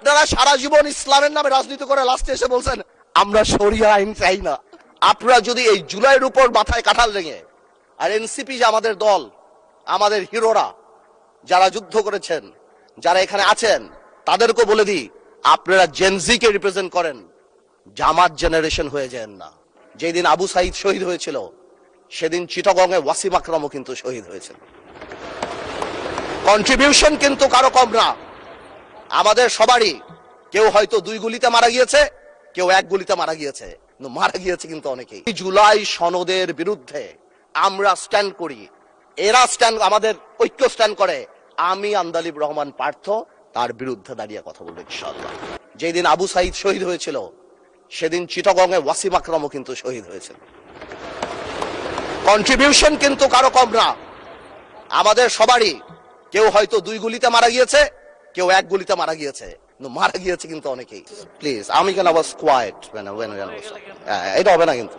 আপনারা সারা জীবন ইসলামের নামে রাজনীতি করে লাস্টে এসে বলছেন আমরা শরিয়া আইন চাই না। আপনারা যদি এই জুলাইয়ের উপর মাথায় কাঁঠাল ভেঙে, আর এনসিপি যে আমাদের দল, আমাদের হিরোরা যারা যুদ্ধ করেছেন, যারা এখানে আছেন, তাদেরকে বলে দিই আপনারা জেনজিকে রিপ্রেজেন্ট করেন, জামাত জেনারেশন হয়ে যান না। যেদিন আবু সাইদ শহীদ হয়েছিল সেদিন চিটাগংয়ে ওয়াসিম আকরামও কিন্তু শহীদ হয়েছিল। কন্ট্রিবিউশন কিন্তু কারো কম না, আমাদের সবারই। কেউ হয়তো 2 গুলিতে মারা গিয়েছে, কেউ 1 গুলিতে মারা গিয়েছে, মারা গিয়েছে কিন্তু অনেকেই। জুলাই সনদের বিরুদ্ধে আমরা স্ট্যান্ড করি, এরা স্ট্যান্ড, আমাদের ঐক্য স্ট্যান্ড করে। আমি আন্দালিব রহমান পার্থ তার বিরুদ্ধে দাঁড়িয়ে কথা বলবো ইনশাআল্লাহ। যেদিন আবু সাইদ শহীদ হয়েছিল সেদিন চিটাগংয়ে ওয়াসিম আকরামও কিন্তু শহীদ হয়েছিল। কন্ট্রিবিউশন কিন্তু কারো কম না, আমাদের সবারই। কেউ হয়তো 2 গুলিতে মারা গিয়েছে, কেউ 1 গুলিতে মারা গিয়েছে, মারা গিয়েছে কিন্তু অনেকেই। প্লিজ, আমি কেন আবার কোয়াইট, এটা হবে না কিন্তু।